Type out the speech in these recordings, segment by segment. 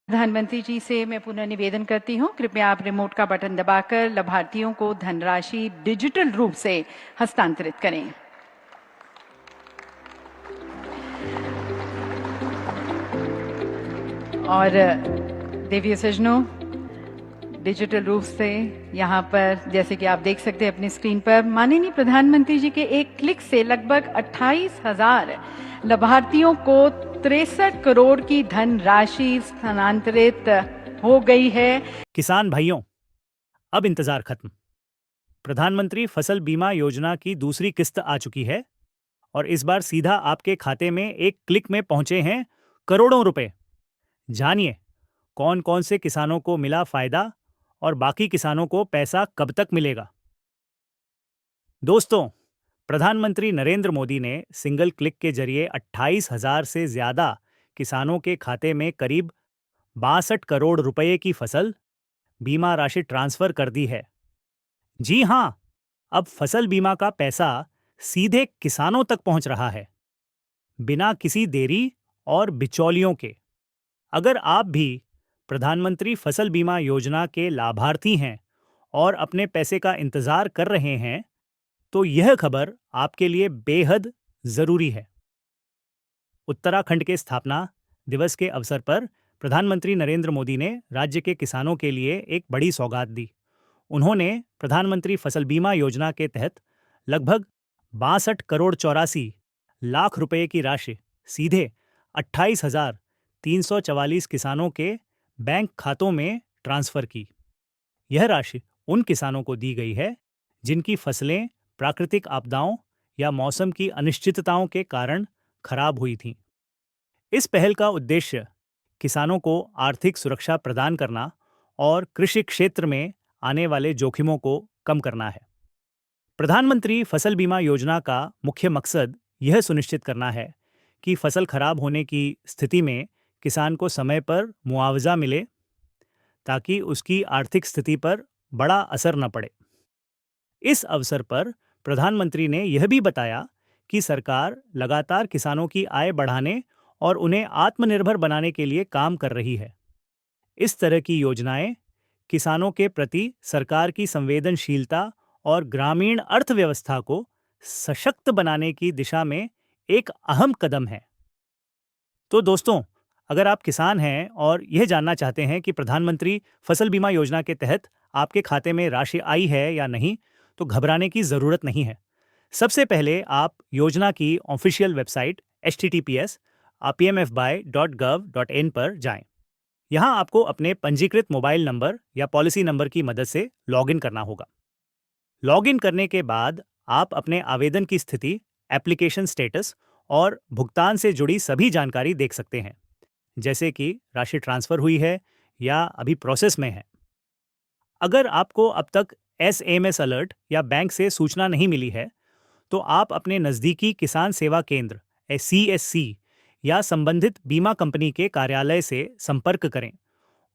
प्रधानमंत्री जी से मैं पुनः निवेदन करती हूँ, कृपया आप रिमोट का बटन दबाकर लाभार्थियों को धनराशि डिजिटल रूप से हस्तांतरित करें। और देवीय सज्जनों, डिजिटल रूप से यहाँ पर जैसे कि आप देख सकते हैं अपनी स्क्रीन पर, माननीय प्रधानमंत्री जी के एक क्लिक से लगभग 28,000 लाभार्थियों को 63 करोड़ की धनराशि स्थानांतरित हो गई है। किसान भाइयों, अब इंतजार खत्म। प्रधानमंत्री फसल बीमा योजना की दूसरी किस्त आ चुकी है और इस बार सीधा आपके खाते में एक क्लिक में पहुंचे हैं करोड़ों रुपए। जानिए कौन कौन से किसानों को मिला फायदा और बाकी किसानों को पैसा कब तक मिलेगा। दोस्तों, प्रधानमंत्री नरेंद्र मोदी ने सिंगल क्लिक के जरिए 28,000 से ज्यादा किसानों के खाते में करीब 62 करोड़ रुपए की फसल बीमा राशि ट्रांसफर कर दी है। जी हां, अब फसल बीमा का पैसा सीधे किसानों तक पहुंच रहा है, बिना किसी देरी और बिचौलियों के। अगर आप भी प्रधानमंत्री फसल बीमा योजना के लाभार्थी हैं और अपने पैसे का इंतजार कर रहे हैं, तो यह खबर आपके लिए बेहद जरूरी है। उत्तराखंड के स्थापना दिवस के अवसर पर प्रधानमंत्री नरेंद्र मोदी ने राज्य के किसानों के लिए एक बड़ी सौगात दी। उन्होंने प्रधानमंत्री फसल बीमा योजना के तहत लगभग 62 करोड़ 84 लाख रुपए की राशि सीधे 28,344 किसानों के बैंक खातों में ट्रांसफर की। यह राशि उन किसानों को दी गई है जिनकी फसलें प्राकृतिक आपदाओं या मौसम की अनिश्चितताओं के कारण खराब हुई थीं। इस पहल का उद्देश्य किसानों को आर्थिक सुरक्षा प्रदान करना और कृषि क्षेत्र में आने वाले जोखिमों को कम करना है। प्रधानमंत्री फसल बीमा योजना का मुख्य मकसद यह सुनिश्चित करना है कि फसल खराब होने की स्थिति में किसान को समय पर मुआवजा मिले, ताकि उसकी आर्थिक स्थिति पर बड़ा असर न पड़े। इस अवसर पर प्रधानमंत्री ने यह भी बताया कि सरकार लगातार किसानों की आय बढ़ाने और उन्हें आत्मनिर्भर बनाने के लिए काम कर रही है। इस तरह की योजनाएं किसानों के प्रति सरकार की संवेदनशीलता और ग्रामीण अर्थव्यवस्था को सशक्त बनाने की दिशा में एक अहम कदम है। तो दोस्तों, अगर आप किसान हैं और यह जानना चाहते हैं कि प्रधानमंत्री फसल बीमा योजना के तहत आपके खाते में राशि आई है या नहीं, तो घबराने की जरूरत नहीं है। सबसे पहले आप योजना की ऑफिशियल वेबसाइट https://pmfby.gov.in पर जाएं। यहां आपको अपने पंजीकृत मोबाइल नंबर या पॉलिसी नंबर की मदद से लॉगिन करना होगा। लॉगिन करने के बाद आप अपने आवेदन की स्थिति, एप्लीकेशन स्टेटस और भुगतान से जुड़ी सभी जानकारी देख सकते हैं, जैसे कि राशि ट्रांसफर हुई है या अभी प्रोसेस में है। अगर आपको अब तक एसएमएस अलर्ट या बैंक से सूचना नहीं मिली है, तो आप अपने नज़दीकी किसान सेवा केंद्र CSC या संबंधित बीमा कंपनी के कार्यालय से संपर्क करें।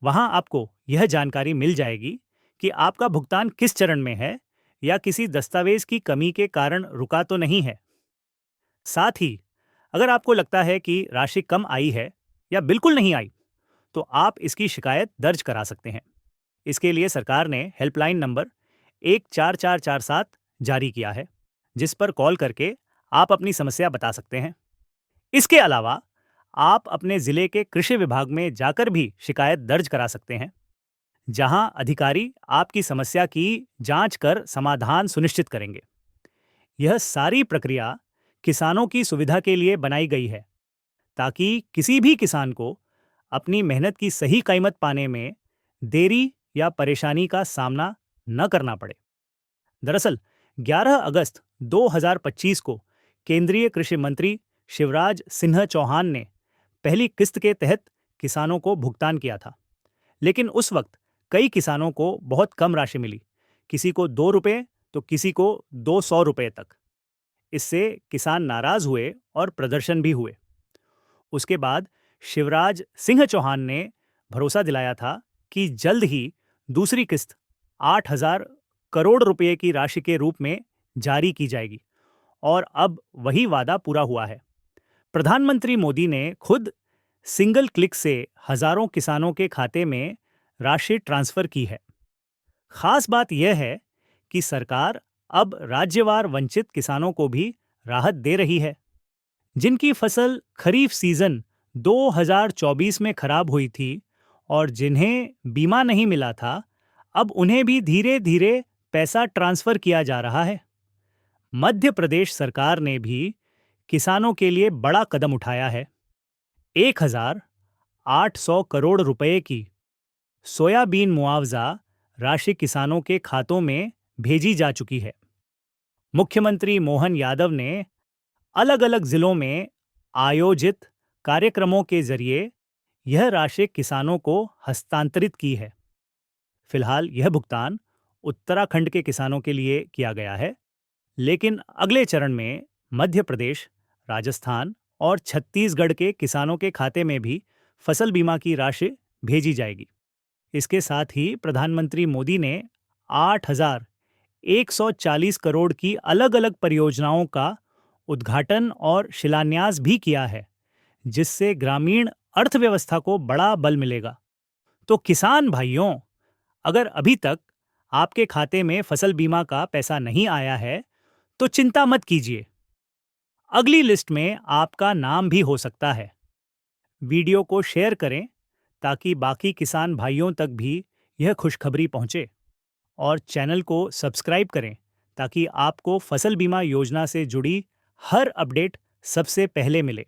वहां आपको यह जानकारी मिल जाएगी कि आपका भुगतान किस चरण में है या किसी दस्तावेज की कमी के कारण रुका तो नहीं है। साथ ही अगर आपको लगता है कि राशि कम आई है या बिल्कुल नहीं आई, तो आप इसकी शिकायत दर्ज करा सकते हैं। इसके लिए सरकार ने हेल्पलाइन नंबर 14447 जारी किया है, जिस पर कॉल करके आप अपनी समस्या बता सकते हैं। इसके अलावा आप अपने जिले के कृषि विभाग में जाकर भी शिकायत दर्ज करा सकते हैं, जहां अधिकारी आपकी समस्या की जांच कर समाधान सुनिश्चित करेंगे। यह सारी प्रक्रिया किसानों की सुविधा के लिए बनाई गई है, ताकि किसी भी किसान को अपनी मेहनत की सही कीमत पाने में देरी या परेशानी का सामना न करना पड़े। दरअसल 11 अगस्त 2025 को केंद्रीय कृषि मंत्री शिवराज सिंह चौहान ने पहली किस्त के तहत किसानों को भुगतान किया था, लेकिन उस वक्त कई किसानों को बहुत कम राशि मिली, किसी को 2 रुपये तो किसी को 200 रुपये तक। इससे किसान नाराज हुए और प्रदर्शन भी हुए। उसके बाद शिवराज सिंह चौहान ने भरोसा दिलाया था कि जल्द ही दूसरी किस्त 8,000 करोड़ रुपए की राशि के रूप में जारी की जाएगी, और अब वही वादा पूरा हुआ है। प्रधानमंत्री मोदी ने खुद सिंगल क्लिक से हजारों किसानों के खाते में राशि ट्रांसफर की है। खास बात यह है कि सरकार अब राज्यवार वंचित किसानों को भी राहत दे रही है। जिनकी फसल खरीफ सीजन 2024 में खराब हुई थी और जिन्हें बीमा नहीं मिला था, अब उन्हें भी धीरे धीरे पैसा ट्रांसफर किया जा रहा है। मध्य प्रदेश सरकार ने भी किसानों के लिए बड़ा कदम उठाया है। 1,800 करोड़ रुपए की सोयाबीन मुआवजा राशि किसानों के खातों में भेजी जा चुकी है। मुख्यमंत्री मोहन यादव ने अलग अलग जिलों में आयोजित कार्यक्रमों के जरिए यह राशि किसानों को हस्तांतरित की है। फिलहाल यह भुगतान उत्तराखंड के किसानों के लिए किया गया है, लेकिन अगले चरण में मध्य प्रदेश, राजस्थान और छत्तीसगढ़ के किसानों के खाते में भी फसल बीमा की राशि भेजी जाएगी। इसके साथ ही प्रधानमंत्री मोदी ने 8,140 करोड़ की अलग अलग परियोजनाओं का उद्घाटन और शिलान्यास भी किया है, जिससे ग्रामीण अर्थव्यवस्था को बड़ा बल मिलेगा। तो किसान भाइयों, अगर अभी तक आपके खाते में फसल बीमा का पैसा नहीं आया है, तो चिंता मत कीजिए, अगली लिस्ट में आपका नाम भी हो सकता है। वीडियो को शेयर करें ताकि बाकी किसान भाइयों तक भी यह खुशखबरी पहुंचे, और चैनल को सब्सक्राइब करें ताकि आपको फसल बीमा योजना से जुड़ी हर अपडेट सबसे पहले मिले।